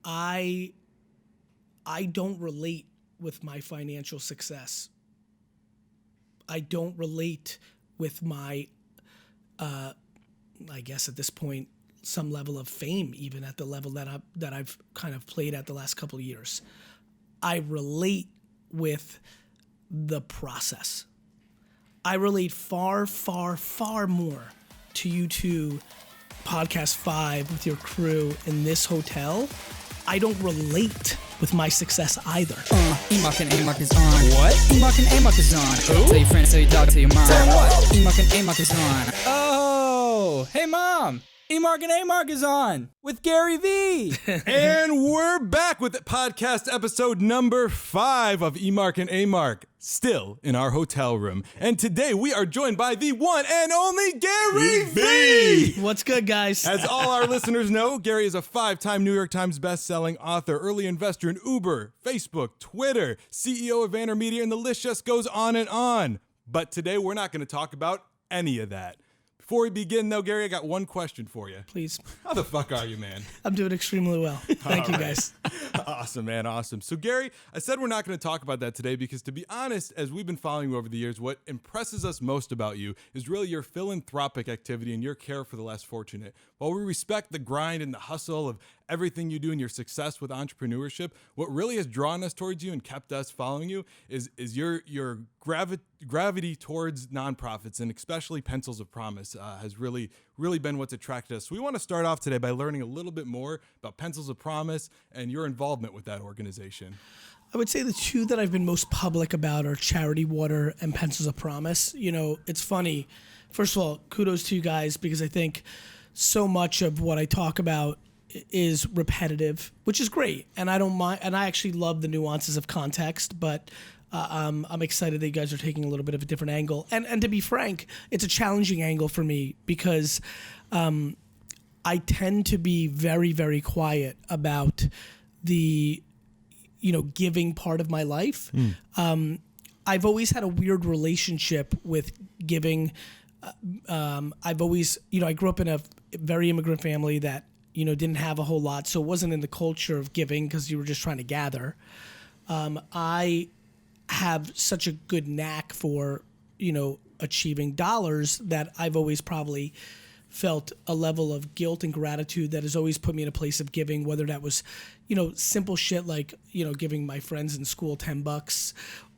I don't relate with my financial success. I don't relate with my, I guess at this point, some level of fame, even at the level that I've kind of played at the last couple of years. I relate with the process. I relate far, far, far more to you two, Podcast 5 with your crew in this hotel. I don't relate with my success either. Emarc and Emarc is on. What? Emarc and Emarc is on. Who? Tell your friends, tell your dog, tell your mom. Tell what? Emarc and Emarc is on. Oh, hey mom. Emarc and Emarc is on with Gary Vee. And we're back with podcast episode number 5 of Emarc and Emarc, still in our hotel room. And today we are joined by the one and only Gary Vee. What's good, guys? As all our listeners know, Gary is a 5-time New York Times best-selling author, early investor in Uber, Facebook, Twitter, CEO of VaynerMedia, and the list just goes on and on. But today we're not going to talk about any of that. Before we begin, though, Gary, I got one question for you. Please. How the fuck are you, man? I'm doing extremely well. Thank you, guys. Awesome, man. Awesome. So, Gary, I said we're not going to talk about that today because, to be honest, as we've been following you over the years, what impresses us most about you is really your philanthropic activity and your care for the less fortunate. While we respect the grind and the hustle of everything you do and your success with entrepreneurship, what really has drawn us towards you and kept us following you is your gravity towards nonprofits, and especially Pencils of Promise has really been what's attracted us. So we want to start off today by learning a little bit more about Pencils of Promise and your involvement with that organization. I would say the two that I've been most public about are Charity Water and Pencils of Promise. You know, it's funny. First of all, kudos to you guys, because I think so much of what I talk about is repetitive, which is great. And I don't mind, and I actually love the nuances of context, but I'm excited that you guys are taking a little bit of a different angle. And to be frank, it's a challenging angle for me because I tend to be very, very quiet about the, giving part of my life. I've always had a weird relationship with giving. I've always, I grew up in a very immigrant family that, didn't have a whole lot. So it wasn't in the culture of giving because you were just trying to gather. I have such a good knack for, achieving dollars that I've always probably felt a level of guilt and gratitude that has always put me in a place of giving, whether that was, simple shit like, giving my friends in school $10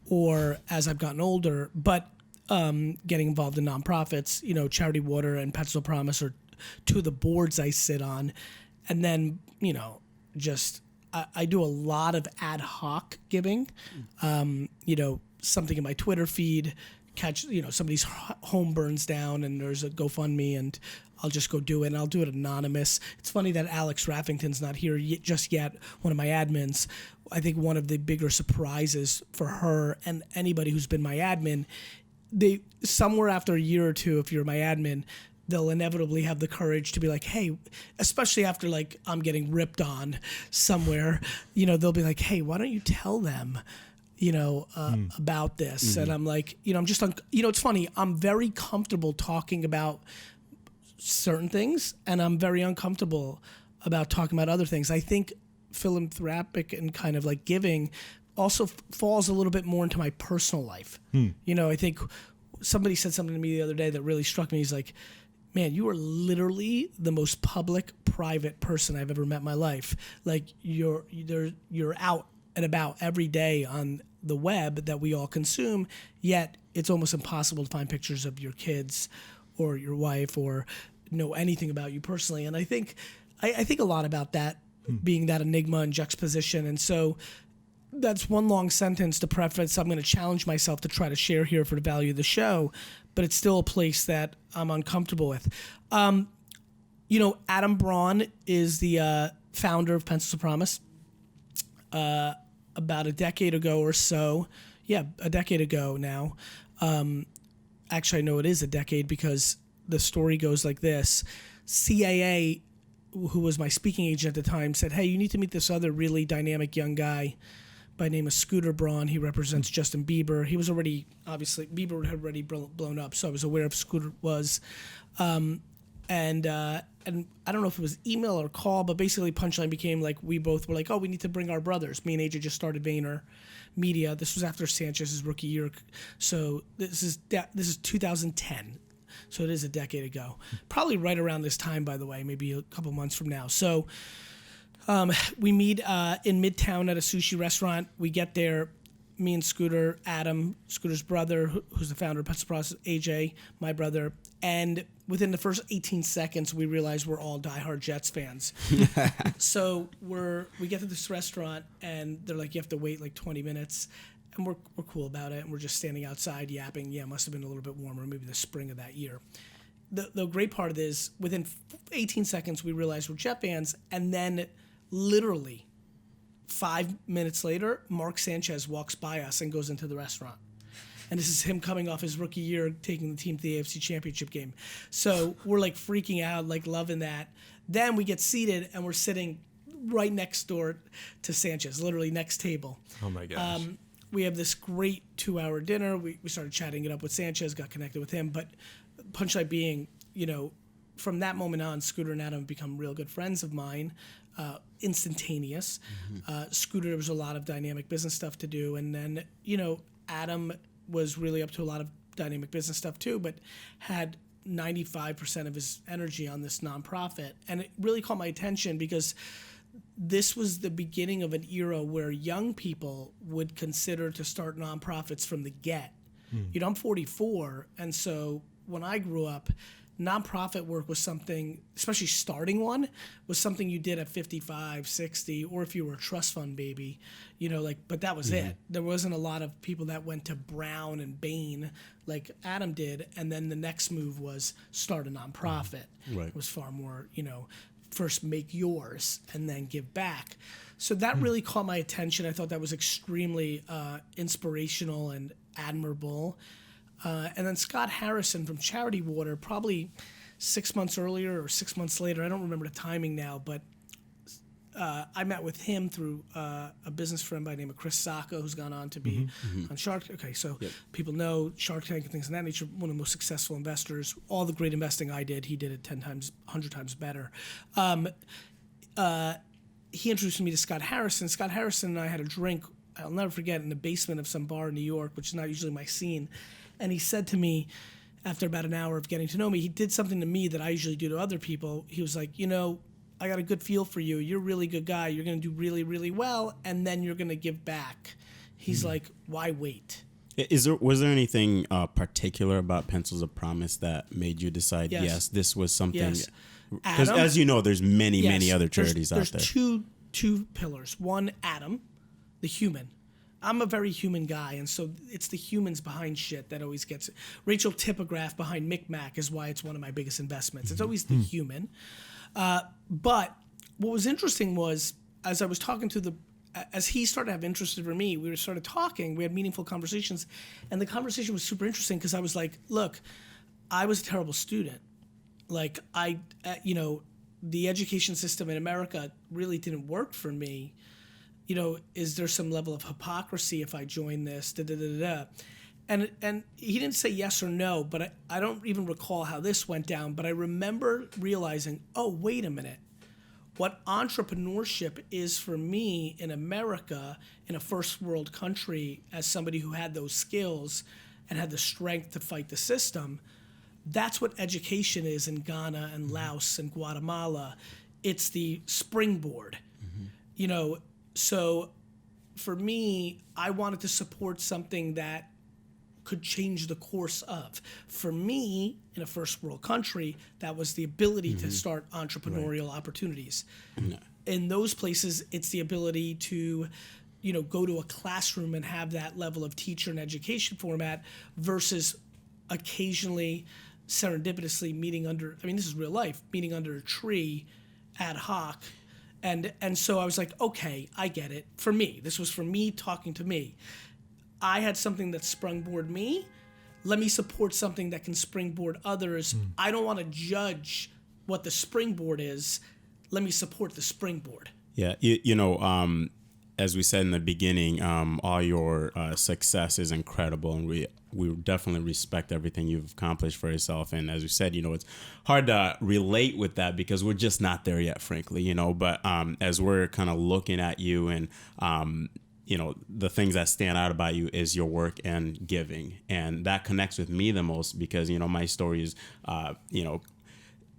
or as I've gotten older, but getting involved in nonprofits, Charity Water and Pencils of Promise are two of the boards I sit on. And then, I do a lot of ad hoc giving, something in my Twitter feed, catch, somebody's home burns down and there's a GoFundMe and I'll just go do it, and I'll do it anonymous. It's funny that Alex Raffington's not here just yet, one of my admins. I think one of the bigger surprises for her and anybody who's been my admin, they somewhere after a year or two, if you're my admin, they'll inevitably have the courage to be like, hey, especially after like I'm getting ripped on somewhere, they'll be like, hey, why don't you tell them, about this? Mm-hmm. And I'm like, I'm just, it's funny. I'm very comfortable talking about certain things and I'm very uncomfortable about talking about other things. I think philanthropic and kind of like giving also falls a little bit more into my personal life. I think somebody said something to me the other day that really struck me. He's like, man, you are literally the most public, private person I've ever met in my life. Like you're out and about every day on the web that we all consume, yet it's almost impossible to find pictures of your kids or your wife or know anything about you personally. And I think a lot about that being that enigma and juxtaposition. And so that's one long sentence to preface. I'm going to challenge myself to try to share here for the value of the show, but it's still a place that I'm uncomfortable with. Adam Braun is the founder of Pencils of Promise. About a decade ago or so, a decade ago now. Actually, I know it is a decade because the story goes like this. CAA, who was my speaking agent at the time, said, hey, you need to meet this other really dynamic young guy by name of Scooter Braun. He represents Justin Bieber. He was already, obviously, Bieber had already blown up, so I was aware of Scooter was. and I don't know if it was email or call, but basically Punchline became like, we both were like, oh, we need to bring our brothers. Me and AJ just started Vayner Media. This was after Sanchez's rookie year, so this is 2010. So it is a decade ago. Probably right around this time, by the way, maybe a couple months from now. So we meet in Midtown at a sushi restaurant. We get there, me and Scooter, Adam, Scooter's brother, who's the founder of Pencil Process, AJ, my brother. And within the first 18 seconds, we realize we're all diehard Jets fans. So we get to this restaurant, and they're like, you have to wait like 20 minutes. And we're cool about it, and we're just standing outside yapping. Yeah, it must have been a little bit warmer, maybe the spring of that year. The great part of this, within 18 seconds, we realized we're Jet fans, and then literally 5 minutes later, Mark Sanchez walks by us and goes into the restaurant. And this is him coming off his rookie year, taking the team to the AFC Championship game. So we're like freaking out, like loving that. Then we get seated, and we're sitting right next door to Sanchez, literally next table. Oh my gosh. We have this great 2-hour dinner. We started chatting it up with Sanchez, got connected with him. But punchline being, from that moment on, Scooter and Adam have become real good friends of mine, instantaneous. Scooter, there was a lot of dynamic business stuff to do. And then, Adam was really up to a lot of dynamic business stuff too, but had 95% of his energy on this nonprofit. And it really caught my attention because this was the beginning of an era where young people would consider to start nonprofits from the get. I'm 44, and so when I grew up, nonprofit work was something, especially starting one, was something you did at 55, 60, or if you were a trust fund baby, but that was it. There wasn't a lot of people that went to Brown and Bain like Adam did, and then the next move was start a nonprofit. Right. It was far more, first make yours and then give back. So that really caught my attention. I thought that was extremely inspirational and admirable. And then Scott Harrison from Charity Water, probably 6 months earlier or 6 months later, I don't remember the timing now, but I met with him through a business friend by the name of Chris Sacco, who's gone on to be on Shark Tank. Okay, so people know Shark Tank and things of that nature, one of the most successful investors. All the great investing I did, he did it 10 times, 100 times better. He introduced me to Scott Harrison. Scott Harrison and I had a drink, I'll never forget, in the basement of some bar in New York, which is not usually my scene. And he said to me, after about an hour of getting to know me, he did something to me that I usually do to other people. He was like, I got a good feel for you. You're a really good guy. You're going to do really, really well, and then you're going to give back. He's like, why wait? Was there anything particular about Pencils of Promise that made you decide, yes this was something? Yes. Because as you know, there's many other charities out there. There's two pillars. One, Adam, the human. I'm a very human guy, and so it's the humans behind shit that always gets it. Rachel Tipograph behind Micmac is why it's one of my biggest investments. It's always the human. But what was interesting was, as I was talking as he started to have interest in me, we started talking, we had meaningful conversations, and the conversation was super interesting because I was like, look, I was a terrible student. Like, the education system in America really didn't work for me. Is there some level of hypocrisy if I join this? And he didn't say yes or no, but I don't even recall how this went down. But I remember realizing, oh, wait a minute. What entrepreneurship is for me in America, in a first world country, as somebody who had those skills and had the strength to fight the system, that's what education is in Ghana and Laos and Guatemala. It's the springboard. So for me, I wanted to support something that could change the course of. For me, in a first world country, that was the ability to start entrepreneurial opportunities. In those places, it's the ability to, go to a classroom and have that level of teacher and education format versus occasionally, serendipitously meeting under, this is real life, meeting under a tree ad hoc. And so I was like, okay, I get it. For me, this was for me talking to me. I had something that springboard me. Let me support something that can springboard others. I don't want to judge what the springboard is. Let me support the springboard. Yeah, as we said in the beginning, all your success is incredible, and we definitely respect everything you've accomplished for yourself. And as we said, it's hard to relate with that because we're just not there yet, frankly, But as we're kind of looking at you and the things that stand out about you is your work and giving, and that connects with me the most because my story is,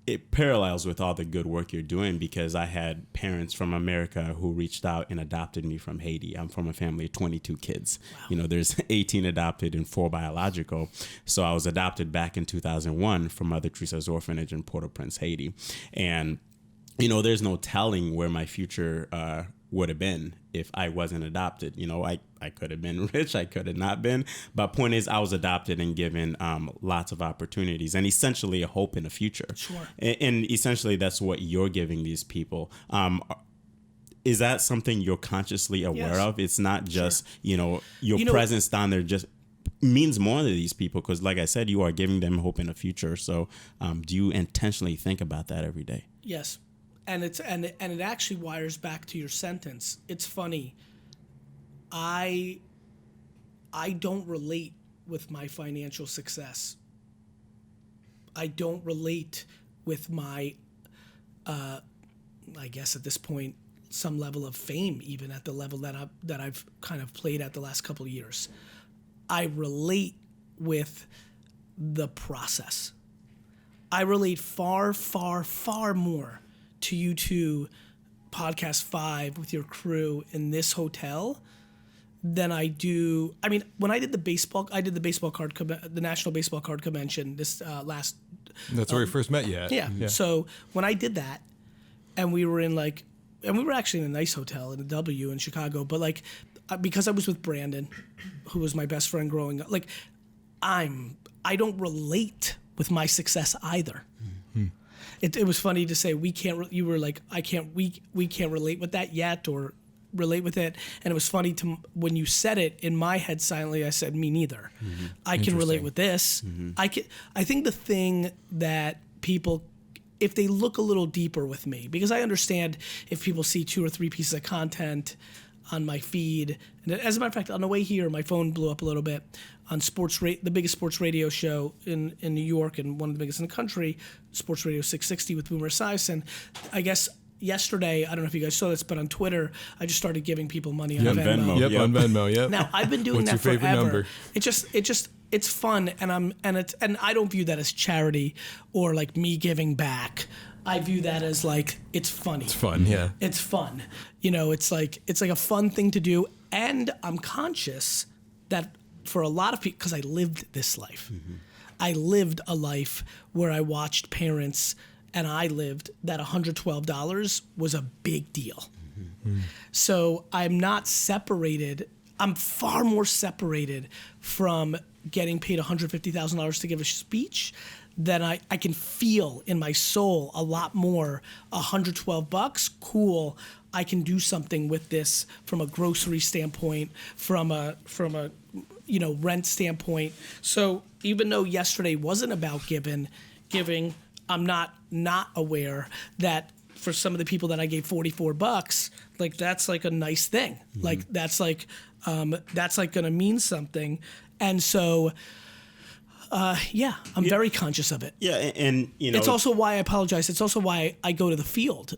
it parallels with all the good work you're doing because I had parents from America who reached out and adopted me from Haiti. I'm from a family of 22 kids. Wow. There's 18 adopted and 4 biological. So I was adopted back in 2001 from Mother Teresa's orphanage in Port-au-Prince, Haiti. And, there's no telling where my future would have been if I wasn't adopted. I could have been rich, I could have not been. But point is, I was adopted and given lots of opportunities and essentially a hope in the future. Sure. And essentially, that's what you're giving these people. Is that something you're consciously aware of? It's not just, your presence down there just means more to these people because, like I said, you are giving them hope in the future. So do you intentionally think about that every day? Yes. And it actually wires back to your sentence. It's funny. I don't relate with my financial success. I don't relate with my, I guess at this point, some level of fame, even at the level that I've kind of played at the last couple of years. I relate with the process. I relate far, far, far more to you two, Podcast 5 with your crew in this hotel than I do. I mean, when I did the baseball card, the National Baseball Card Convention this last. That's where we first met you at. Yeah. So when I did that, and we were actually in a nice hotel in a W in Chicago, but because I was with Brandon, who was my best friend growing up, I don't relate with my success either. Mm-hmm. It was funny to say we can't. You were like, I can't. We can't relate with that yet, or relate with it. And it was funny when you said it in my head silently. I said, me neither. Mm-hmm. I can relate with this. Mm-hmm. I think the thing that people, if they look a little deeper with me, because I understand if people see 2 or 3 pieces of content on my feed. And as a matter of fact, on the way here, my phone blew up a little bit on the biggest sports radio show in New York and one of the biggest in the country, Sports Radio 660 with Boomer Esiason. I guess yesterday, I don't know if you guys saw this, but on Twitter, I just started giving people money on Venmo. Yep, on Venmo. Yep. Now I've been doing What's that your favorite forever. Number? It's fun, and I don't view that as charity or like me giving back. I view that as it's funny. It's fun, yeah. It's fun. It's like a fun thing to do, and I'm conscious that for a lot of people, because I lived this life. Mm-hmm. I lived a life where I watched parents, and I lived that $112 was a big deal. Mm-hmm. So I'm not separated. I'm far more separated from getting paid $150,000 to give a speech than I can feel in my soul a lot more. $112, cool. I can do something with this from a grocery standpoint, from a rent standpoint. So even though yesterday wasn't about giving, I'm not aware that for some of the people that I gave $44, that's a nice thing. Mm-hmm. That's going to mean something. And so, I'm very conscious of it. Yeah, and it's also why I apologize. It's also why I go to the field.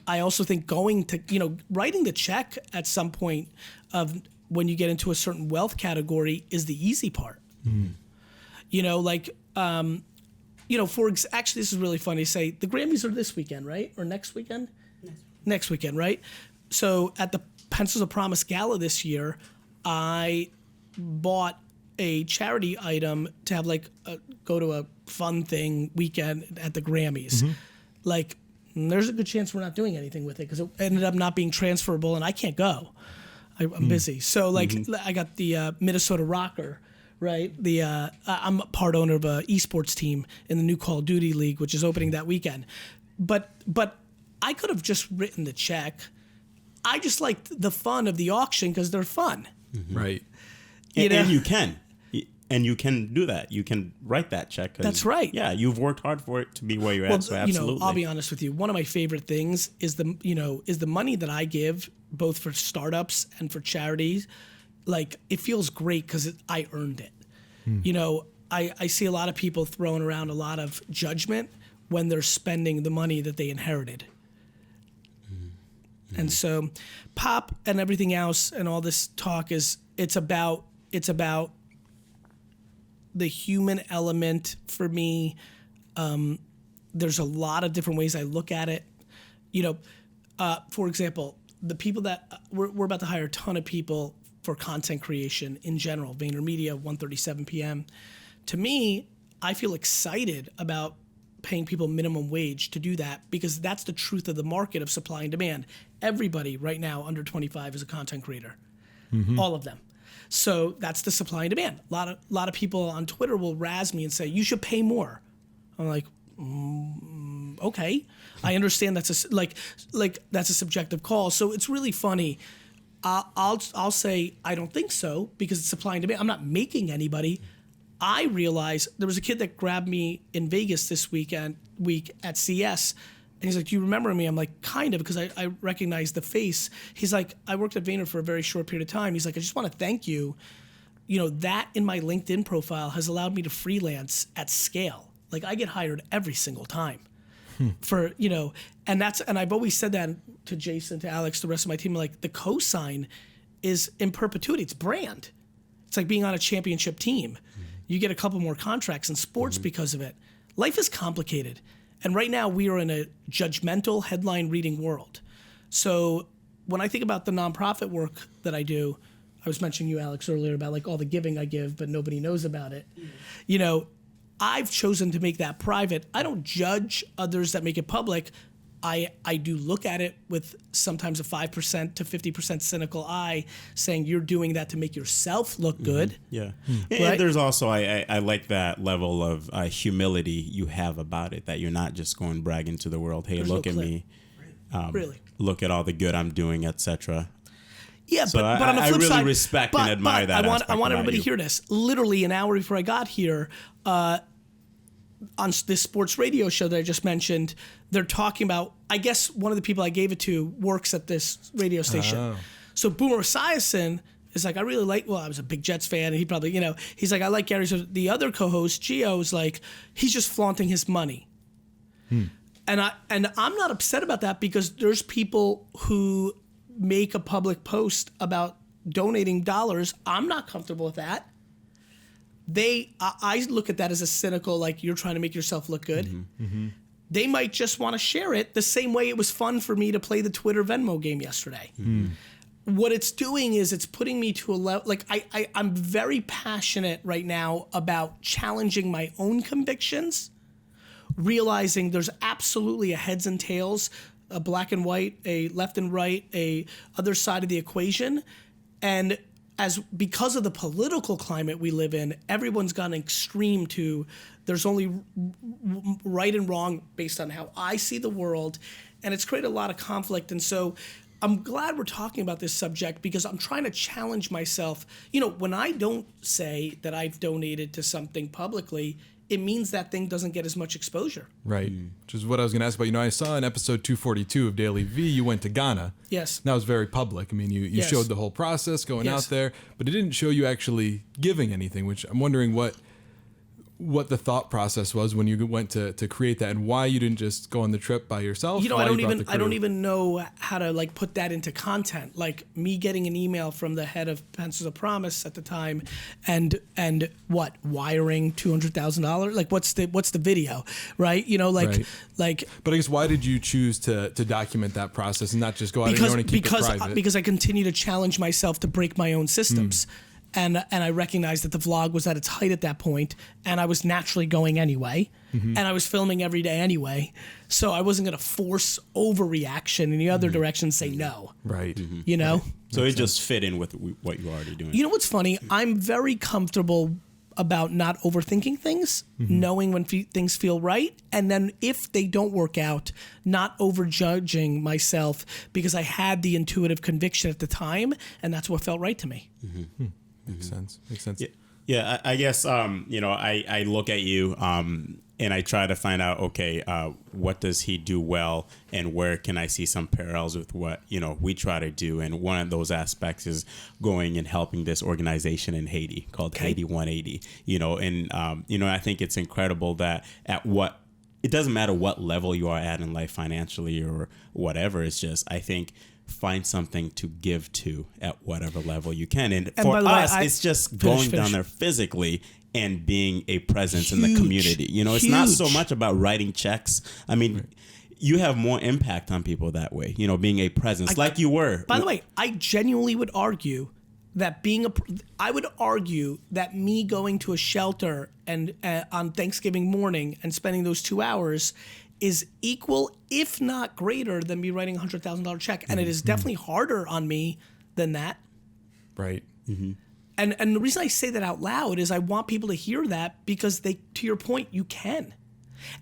I also think going to, writing the check at some point of when you get into a certain wealth category is the easy part. Mm. Actually, this is really funny to say. The Grammys are this weekend, right? Or next weekend? Next weekend, right? So at the Pencils of Promise Gala this year, I bought a charity item to have go to a fun thing weekend at the Grammys. Mm-hmm. There's a good chance we're not doing anything with it because it ended up not being transferable and I can't go. I'm busy. So I got the Minnesota Rocker, right? I'm a part owner of a esports team in the new Call of Duty League, which is opening that weekend. But I could have just written the check. I just liked the fun of the auction because they're fun. Mm-hmm. Right. And you can. and you can do that. You can write that check. That's right. Yeah, you've worked hard for it to be where you're at. So absolutely. I'll be honest with you. One of my favorite things is the money that I give, both for startups and for charities. Like, it feels great because I earned it. I see a lot of people throwing around a lot of judgment when they're spending the money that they inherited. And so pop and everything else and all this talk it's about the human element for me. There's a lot of different ways I look at it. For example, the people that we're about to hire a ton of people for content creation in general, VaynerMedia, 1:37 p.m. To me, I feel excited about paying people minimum wage to do that because that's the truth of the market of supply and demand. Everybody right now under 25 is a content creator, all of them. So that's the supply and demand. A lot of people on Twitter will razz me and say, you should pay more. I'm like, okay. I understand that's that's a subjective call. So it's really funny. I'll say I don't think so because it's supply and demand. I'm not making anybody. I realize there was a kid that grabbed me in Vegas this week at CS, and he's like, "Do you remember me?" I'm like, "Kind of," because I recognize the face. He's like, "I worked at Vayner for a very short period of time." He's like, "I just want to thank you. That in my LinkedIn profile has allowed me to freelance at scale. Like, I get hired every single time." And I've always said that to Jason, to Alex, the rest of my team, like, the cosign is in perpetuity. It's brand. It's like being on a championship team. You get a couple more contracts in sports because of it. Life is complicated. And right now we are in a judgmental headline reading world. So when I think about the nonprofit work that I do, I was mentioning you, Alex, earlier about like all the giving I give, but nobody knows about it. I've chosen to make that private. I don't judge others that make it public. I do look at it with sometimes a 5% to 50% cynical eye, saying you're doing that to make yourself look good. Yeah. Right? And there's also, I like that level of humility you have about it, that you're not just going bragging to the world, hey, look at me. Really. Look at all the good I'm doing, etc. Yeah, So but on the flip I really side, respect and admire that. I want about everybody you. to hear this. Literally an hour before I got here, on this sports radio show that I just mentioned, they're talking about, I guess one of the people I gave it to works at this radio station. Oh. So Boomer Esiason is like, I was a big Jets fan, and he probably, he's like, I like Gary. So the other co-host, Gio, is like, he's just flaunting his money. And I'm not upset about that because there's people who make a public post about donating dollars. I'm not comfortable with that. I look at that as a cynical, like, you're trying to make yourself look good. They might just want to share it the same way it was fun for me to play the Twitter Venmo game yesterday. What it's doing is it's putting me to a level, like, I'm very passionate right now about challenging my own convictions, realizing there's absolutely a heads and tails, a black and white, a left and right, a other side of the equation. And because of the political climate we live in, everyone's gone extreme to there's only right and wrong based on how I see the world, and it's created a lot of conflict. And so I'm glad we're talking about this subject because I'm trying to challenge myself. When I don't say that I've donated to something publicly, it means that thing doesn't get as much exposure. Right. Which is what I was going to ask about. I saw in episode 242 of Daily V, you went to Ghana. Yes. That was very public. I mean, you Yes. showed the whole process going Yes. out there, but it didn't show you actually giving anything, which I'm wondering what the thought process was when you went to create that, and why you didn't just go on the trip by yourself. I don't even know how to like put that into content. Like me getting an email from the head of Pencils of Promise at the time, and what, wiring $200,000? Like what's the video, right? Right. Like. But I guess why did you choose to document that process and not just go out on your own and keep it private? Because I continue to challenge myself to break my own systems. And I recognized that the vlog was at its height at that point, and I was naturally going anyway, and I was filming every day anyway, so I wasn't going to force overreaction in the other direction and say no. Right. So it just fit in with what you're already doing. You know what's funny? I'm very comfortable about not overthinking things, knowing when things feel right, and then if they don't work out, not overjudging myself because I had the intuitive conviction at the time, and that's what felt right to me. Makes sense. Yeah. Yeah, I guess I look at you and I try to find out, okay, what does he do well, and where can I see some parallels with what we try to do. And one of those aspects is going and helping this organization in Haiti called Haiti 180. I think it's incredible that it doesn't matter what level you are at in life financially or whatever. It's just, I think, find something to give to at whatever level you can. And for us, it's just going down there physically and being a presence in the community. It's not so much about writing checks. I mean, you have more impact on people that way, being a presence like you were. By the way, I genuinely would argue that I would argue that me going to a shelter and on Thanksgiving morning and spending those 2 hours is equal, if not greater, than me writing a $100,000 check. And it is definitely harder on me than that. Right. Mm-hmm. And the reason I say that out loud is I want people to hear that because to your point, you can.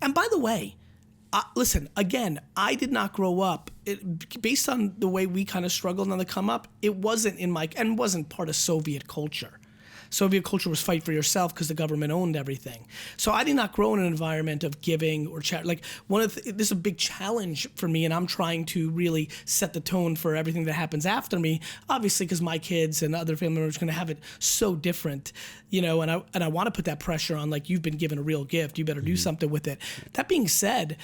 And by the way, listen, again, I did not grow up, based on the way we kind of struggled on the come up, it wasn't and wasn't part of Soviet culture. Soviet culture was fight for yourself because the government owned everything. So I did not grow in an environment of giving or charity. Like this is a big challenge for me, and I'm trying to really set the tone for everything that happens after me. Obviously, because my kids and other family members are going to have it so different, and I want to put that pressure on. Like, you've been given a real gift, you better do something with it. That being said,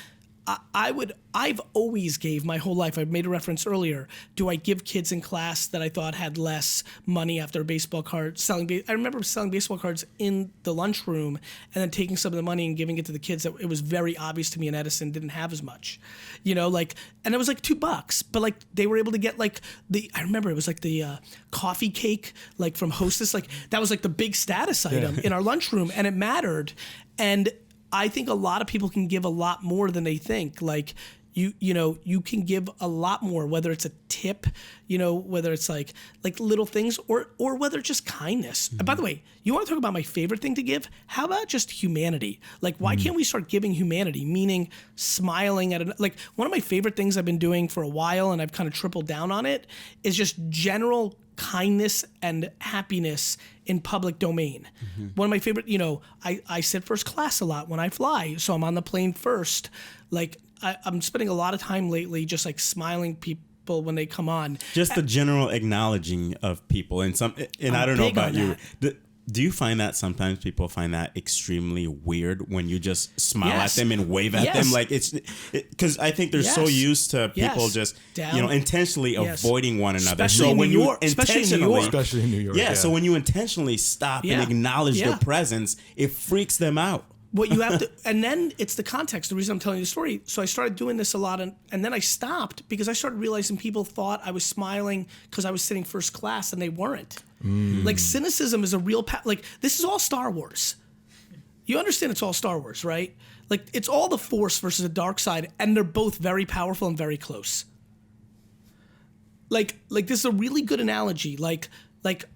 I've always gave my whole life. I made a reference earlier. Do I give kids in class that I thought had less money after a baseball card selling? I remember selling baseball cards in the lunchroom and then taking some of the money and giving it to the kids that it was very obvious to me in Edison didn't have as much, and it was like $2, but like they were able to get like I remember it was like the coffee cake, like from Hostess, like that was like the big status item in our lunchroom, and it mattered. And I think a lot of people can give a lot more than they think. Like, you can give a lot more, whether it's a tip, whether it's like little things or whether it's just kindness. And by the way, you want to talk about my favorite thing to give? How about just humanity? Like, why can't we start giving humanity? Meaning smiling at like one of my favorite things I've been doing for a while, and I've kind of tripled down on it, is just general kindness and happiness in public domain. One of my favorite, I sit first class a lot when I fly, so I'm on the plane first. Like, I'm spending a lot of time lately just like smiling people when they come on. Just the general acknowledging of people, and I don't know about you. Do you find that sometimes people find that extremely weird when you just smile at them and wave at them? Like, because I think they're so used to people just intentionally avoiding one another. Especially in New York. Especially in New York. Yeah. So when you intentionally stop and acknowledge their presence, it freaks them out. What you have to, and then it's the context. The reason I'm telling you the story. So I started doing this a lot, and then I stopped because I started realizing people thought I was smiling because I was sitting first class, and they weren't. Like, cynicism is a real like, this is all Star Wars. You understand it's all Star Wars, right? Like, it's all the Force versus the dark side, and they're both very powerful and very close. Like this is a really good analogy. Like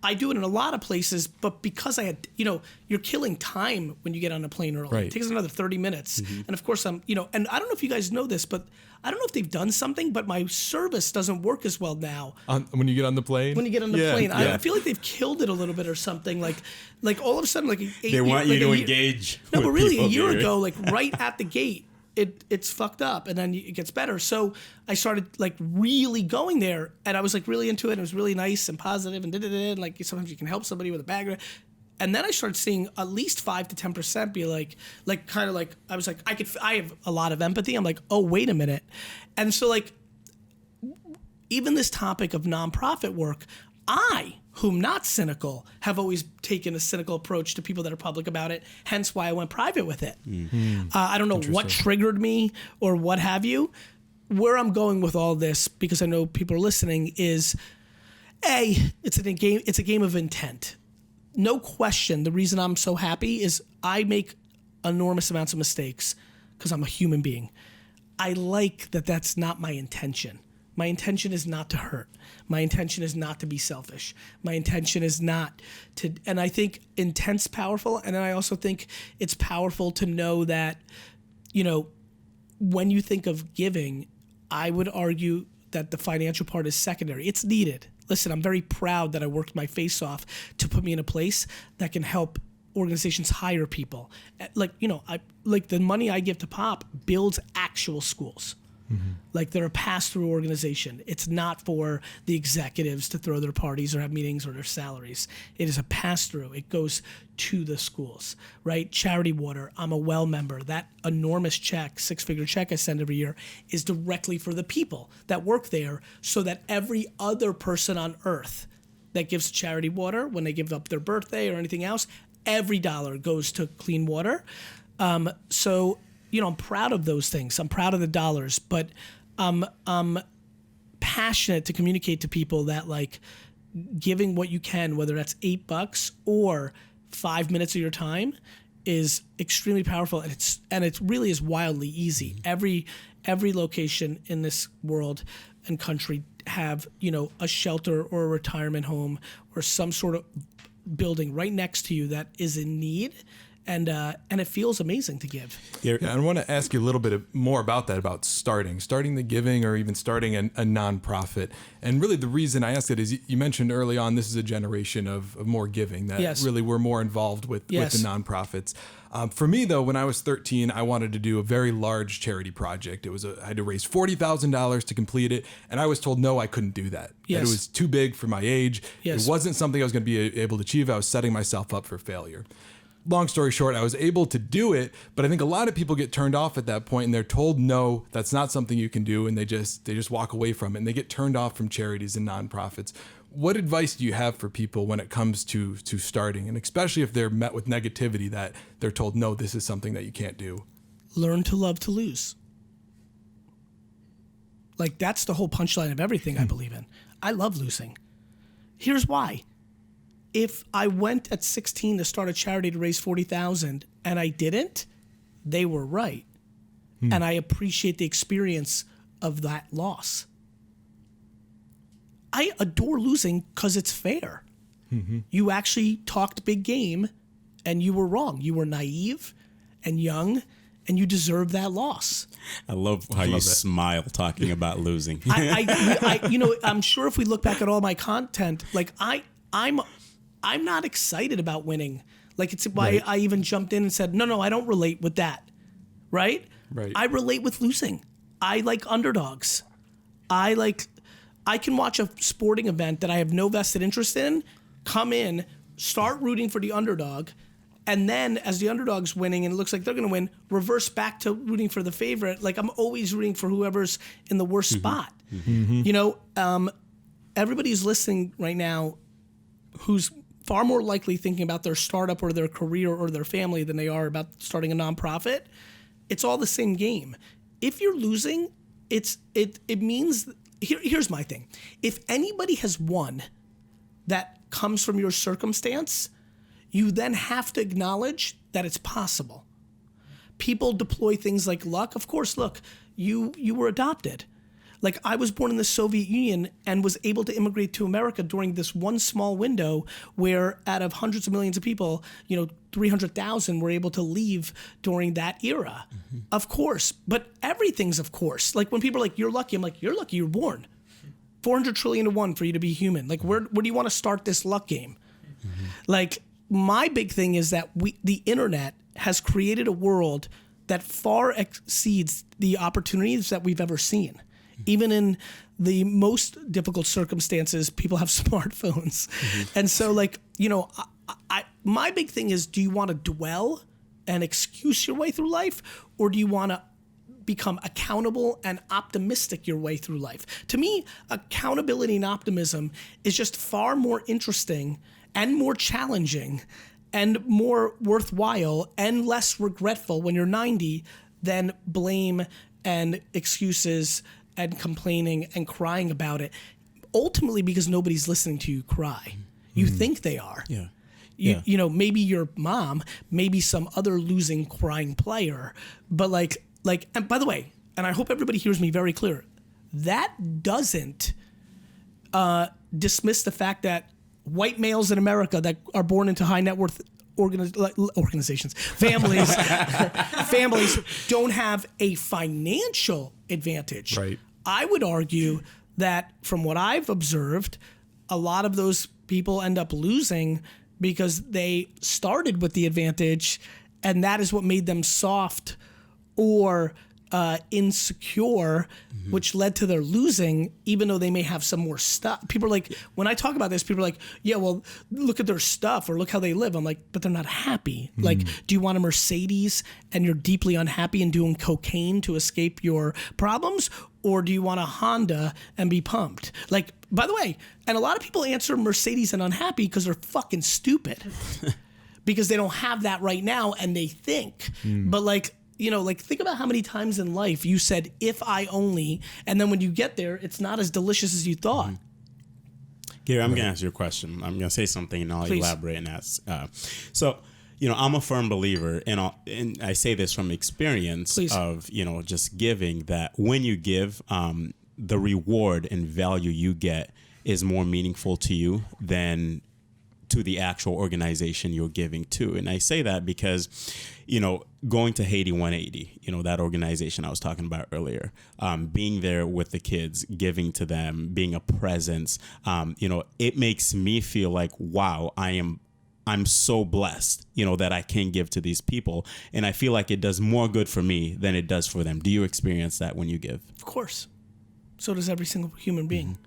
I do it in a lot of places, but because I had, you're killing time when you get on a plane early. Right. It takes another 30 minutes. And of course and I don't know if you guys know this, but I don't know if they've done something, but my service doesn't work as well now. When you get on the plane? When you get on the plane. I feel like they've killed it a little bit or something. Like all of a sudden, they want you to engage. No, but really people, a year Gary. ago, like right at the gate, it's fucked up, and then it gets better. So I started like really going there, and I was like really into it. It was really nice and positive, and like sometimes you can help somebody with a bag. And then I started seeing at least 5 to 10% be like kind of like, I was like, I have a lot of empathy. I'm like, oh, wait a minute. And so like, even this topic of nonprofit work, I, whom not cynical, have always taken a cynical approach to people that are public about it, hence why I went private with it. I don't know what triggered me or what have you. Where I'm going with all this, because I know people are listening, is it's a game of intent. No question, the reason I'm so happy is I make enormous amounts of mistakes because I'm a human being. I like that that's not my intention. My intention is not to hurt. My intention is not to be selfish. My intention is not to, and I think intent's powerful. And then I also think it's powerful to know that, when you think of giving, I would argue that the financial part is secondary. It's needed. Listen, I'm very proud that I worked my face off to put me in a place that can help organizations hire people. Like, like the money I give to Pop builds actual schools. Like they're a pass-through organization. It's not for the executives to throw their parties or have meetings or their salaries. It is a pass-through. It goes to the schools, right? Charity Water, I'm a well member. That enormous check, 6-figure check I send every year is directly for the people that work there so that every other person on earth that gives Charity Water, when they give up their birthday or anything else, every dollar goes to clean water. So I'm proud of those things. I'm proud of the dollars, but I'm passionate to communicate to people that like giving what you can, whether that's $8 or 5 minutes of your time, is extremely powerful, and it really is wildly easy. Every location in this world and country have a shelter or a retirement home or some sort of building right next to you that is in need. And it feels amazing to give. Yeah, and I want to ask you a little bit more about that, about starting the giving or even starting a nonprofit. And really the reason I ask it is you mentioned early on this is a generation of more giving, that really we're more involved with the nonprofits. For me, though, when I was 13, I wanted to do a very large charity project. I had to raise $40,000 to complete it, and I was told no, I couldn't do that. That it was too big for my age. It wasn't something I was going to be able to achieve. I was setting myself up for failure. Long story short, I was able to do it, but I think a lot of people get turned off at that point and they're told, no, that's not something you can do. And they just walk away from it and they get turned off from charities and nonprofits. What advice do you have for people when it comes to starting? And especially if they're met with negativity that they're told, no, this is something that you can't do. Learn to love to lose. Like that's the whole punchline of everything I believe in. I love losing. Here's why. If I went at 16 to start a charity to raise $40,000 and I didn't, they were right. And I appreciate the experience of that loss. I adore losing because it's fair. You actually talked big game and you were wrong. You were naive and young and you deserve that loss. I love how you smile talking about losing. I'm sure if we look back at all my content, like I'm not excited about winning. Like it's why I even jumped in and said, no, I don't relate with that. Right? I relate with losing. I like underdogs. I can watch a sporting event that I have no vested interest in, come in, start rooting for the underdog, and then as the underdog's winning and it looks like they're going to win, reverse back to rooting for the favorite. Like I'm always rooting for whoever's in the worst spot. Everybody's listening right now who's far more likely thinking about their startup or their career or their family than they are about starting a nonprofit. It's all the same game. If you're losing, it means here's my thing. If anybody has won that comes from your circumstance, you then have to acknowledge that it's possible. People deploy things like luck. Of course, look, you were adopted. Like I was born in the Soviet Union and was able to immigrate to America during this one small window where out of hundreds of millions of people, 300,000 were able to leave during that era. Of course, but everything's of course. Like when people are like, you're lucky, I'm like, you're lucky you're born. 400 trillion to 1 for you to be human. Like where do you want to start this luck game? Like my big thing is that the internet has created a world that far exceeds the opportunities that we've ever seen. Even in the most difficult circumstances, people have smartphones. And so my big thing is, do you want to dwell and excuse your way through life? Or do you want to become accountable and optimistic your way through life? To me, accountability and optimism is just far more interesting and more challenging and more worthwhile and less regretful when you're 90 than blame and excuses and complaining and crying about it, ultimately because nobody's listening to you cry. You think they are. Maybe your mom, maybe some other losing crying player, but and by the way, and I hope everybody hears me very clear, that doesn't dismiss the fact that white males in America that are born into high net worth organizations, families don't have a financial advantage. Right. I would argue that from what I've observed, a lot of those people end up losing because they started with the advantage and that is what made them soft or insecure, which led to their losing, even though they may have some more stuff. People are like, when I talk about this, people are like, yeah, well, look at their stuff or look how they live. I'm like, but they're not happy. Like, do you want a Mercedes and you're deeply unhappy and doing cocaine to escape your problems? Or do you want a Honda and be pumped? Like, by the way, and a lot of people answer Mercedes and unhappy because they're fucking stupid. Because they don't have that right now and they think. But like, you know, like think about how many times in life you said, if I only, and then when you get there, it's not as delicious as you thought. Gary, I'm going to ask you a question. I'm going to say something and I'll Please. elaborate and ask. So, you know, I'm a firm believer, and I say this from experience Please. of, you know, just giving, that when you give, the reward and value you get is more meaningful to you than to the actual organization you're giving to. And I say that because, you know, going to Haiti 180, you know, that organization I was talking about earlier, being there with the kids, giving to them, being a presence, you know, it makes me feel like, wow, I'm so blessed, you know, that I can give to these people. And I feel like it does more good for me than it does for them. Do you experience that when you give? Of course. So does every single human being.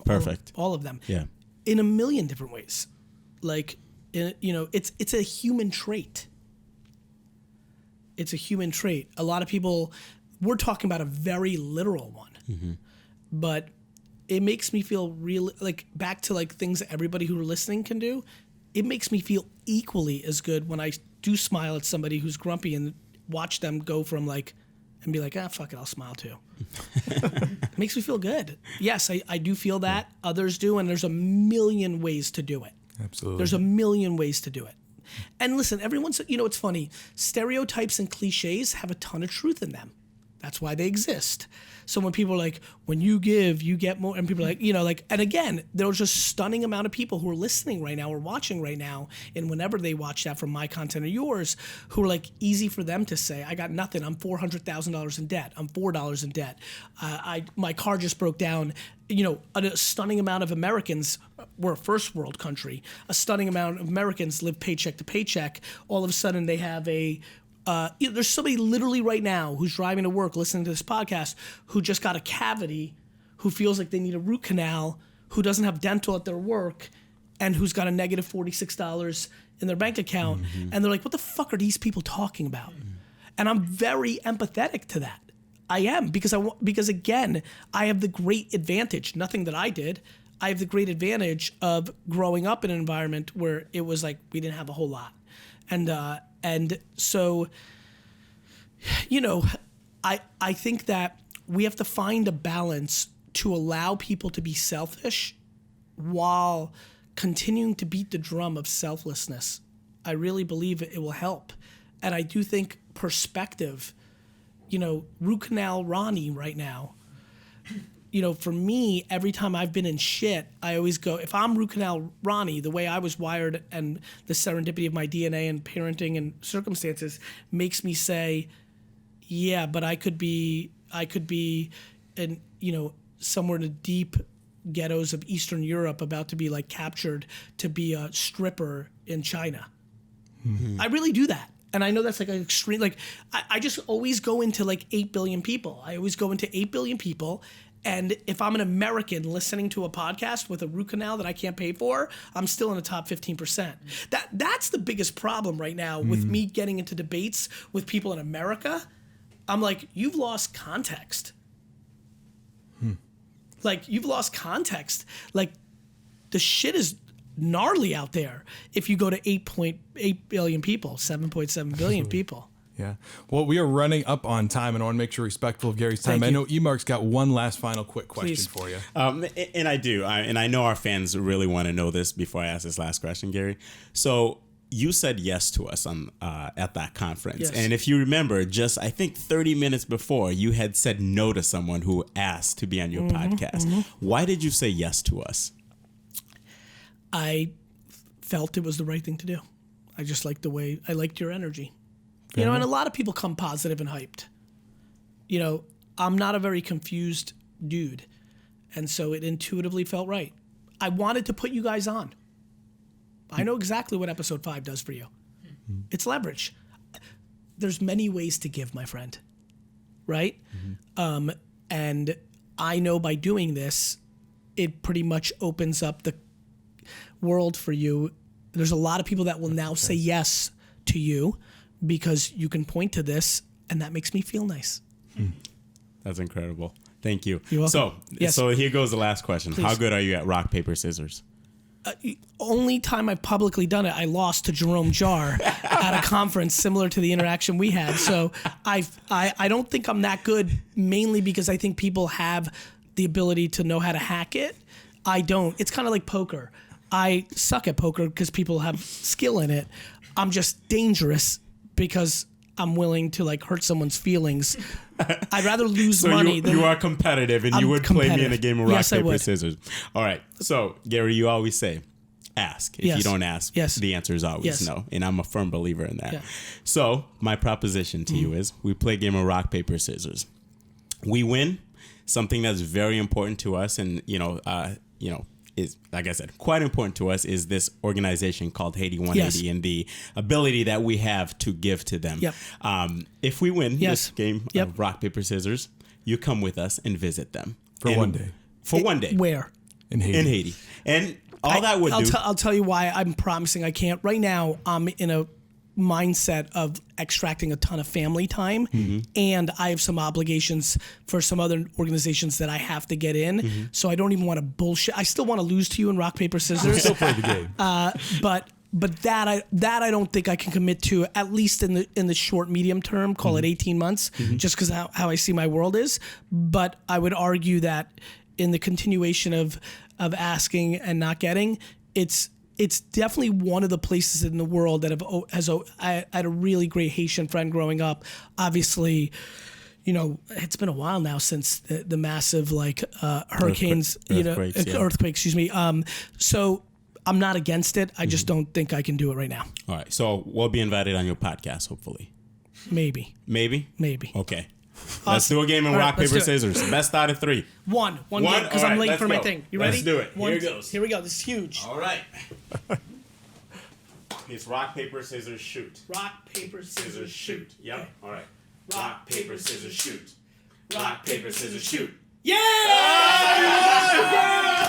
Perfect. All of them. Yeah. In a million different ways. Like, you know, it's a human trait. It's a human trait. A lot of people, we're talking about a very literal one. But it makes me feel really, like, back to like things that everybody who are listening can do. It makes me feel equally as good when I do smile at somebody who's grumpy and watch them go from like, and be like, ah, fuck it, I'll smile too. It makes me feel good. Yes, I do feel that. Others do, and there's a million ways to do it. Absolutely. There's a million ways to do it. And listen, everyone's, you know, it's funny. Stereotypes and cliches have a ton of truth in them. That's why they exist. So when people are like, when you give, you get more, and people are like, you know, like, and again, there's a stunning amount of people who are listening right now or watching right now, and whenever they watch that from my content or yours, who are like, easy for them to say, I got nothing, I'm $400,000 in debt, I'm $4 in debt, my car just broke down. You know, a stunning amount of Americans, we're a first world country, a stunning amount of Americans live paycheck to paycheck. All of a sudden they have a, you know, there's somebody literally right now who's driving to work listening to this podcast who just got a cavity, who feels like they need a root canal, who doesn't have dental at their work, and who's got a negative $46 in their bank account. And they're like, what the fuck are these people talking about? And I'm very empathetic to that. I am, because again, I have the great advantage, nothing that I did. I have the great advantage of growing up in an environment where it was like we didn't have a whole lot. And so, you know, I think that we have to find a balance to allow people to be selfish while continuing to beat the drum of selflessness. I really believe it will help. And I do think perspective, you know, root canal Ronnie right now, you know, for me, every time I've been in shit, I always go, if I'm root canal Ronnie, the way I was wired and the serendipity of my DNA and parenting and circumstances makes me say, yeah, but I could be in, you know, somewhere in the deep ghettos of Eastern Europe about to be like captured to be a stripper in China. I really do that. And I know that's like an extreme, like I just always go into like 8 billion people. I always go into 8 billion people. And if I'm an American listening to a podcast with a root canal that I can't pay for, I'm still in the top 15%. That's the biggest problem right now with me getting into debates with people in America. I'm like, you've lost context. Like, you've lost context. Like, the shit is gnarly out there if you go to 8.8 billion people, 7.7 billion people. Yeah. Well, we are running up on time, and I want to make sure respectful of Gary's time. Thank you. I know Emarc's got one last final quick question Please. for you. And I do. And I know our fans really want to know this before I ask this last question, Gary. So you said yes to us on at that conference. Yes. And if you remember, just I think 30 minutes before, you had said no to someone who asked to be on your podcast. Why did you say yes to us? I felt it was the right thing to do. I just liked the way, I liked your energy. You know, and a lot of people come positive and hyped. You know, I'm not a very confused dude. And so it intuitively felt right. I wanted to put you guys on. I know exactly what episode 5 does for you. It's leverage. There's many ways to give, my friend. Right? And I know by doing this, it pretty much opens up the world for you. There's a lot of people that will now say yes to you because you can point to this, and that makes me feel nice. That's incredible. Thank you. You're welcome. So Yes. here goes the last question. Please. How good are you at rock, paper, scissors? Only time I've publicly done it, I lost to Jerome Jarre at a conference similar to the interaction we had. So I don't think I'm that good, mainly because I think people have the ability to know how to hack it. I don't. It's kind of like poker. I suck at poker because people have skill in it. I'm just dangerous because I'm willing to like hurt someone's feelings. I'd rather lose So money you, than you are competitive, and I'm you would play me in a competitive. game of rock, Yes, I paper, would. scissors. All right. So, Gary, you always say, ask. If Yes. you don't ask, Yes. the answer is always Yes. no. And I'm a firm believer in that. Yeah. So my proposition to you is we play a game of rock, paper, scissors. We win, something that's very important to us, and is, like I said, quite important to us, is this organization called Haiti 180 Yes. and the ability that we have to give to them. Yep. If we win Yes. this game Yep. of rock, paper, scissors, you come with us and visit them. For And- one day. For one day. where. In Haiti. In Haiti. And all that would do. I'll tell you why I'm promising I can't. Right now, I'm in a mindset of extracting a ton of family time, and I have some obligations for some other organizations that I have to get in. So I don't even want to bullshit. I still want to lose to you in rock, paper, scissors. Still play the game. But that I don't think I can commit to, at least in the short medium term. Call it 18 months, just because how I see my world is. But I would argue that in the continuation of asking and not getting, it's definitely one of the places in the world that I had a really great Haitian friend growing up. Obviously, it's been a while now since the massive hurricanes, Earthquakes. Excuse me. So I'm not against it. I just don't think I can do it right now. All right. So we'll be invited on your podcast, hopefully. Maybe. Maybe? Maybe. Okay. Let's do a game of All right, rock, let's paper, do scissors. Best out of 3. One One? game, because All I'm right, late let's for my go. thing. You Let's ready? do it. Here it goes. Here we go. This is huge. All right. It's rock, paper, scissors, shoot. Rock, paper, scissors, shoot. Yep. All right. Rock, paper, scissors, shoot. Rock, paper, scissors, shoot. Yeah!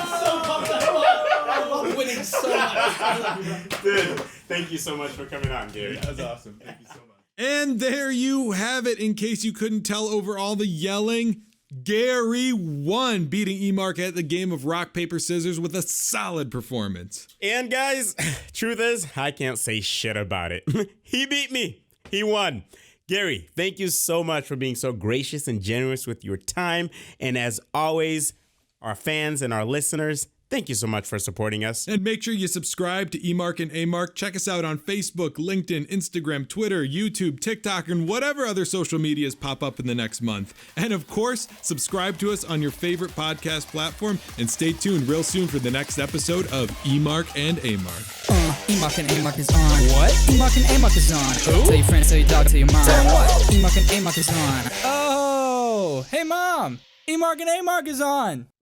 I'm so pumped. I love winning so much. I love you, bro. Dude, thank you so much for coming on, Gary. That was awesome. Thank you so much. And there you have it. In case you couldn't tell over all the yelling, Gary won, beating Emarc at the game of rock, paper, scissors with a solid performance. And guys, truth is, I can't say shit about it. He beat me. He won. Gary, thank you so much for being so gracious and generous with your time. And as always, our fans and our listeners, thank you so much for supporting us. And make sure you subscribe to Emarc and Emarc. Check us out on Facebook, LinkedIn, Instagram, Twitter, YouTube, TikTok, and whatever other social medias pop up in the next month. And of course, subscribe to us on your favorite podcast platform and stay tuned real soon for the next episode of Emarc and Emarc. Emarc and Emarc is on. What? Emarc and Emarc is on. Who? Tell your friends, tell your dog, tell your mom. Tell what? Emarc and Emarc is on. Oh, hey mom. Emarc and Emarc is on.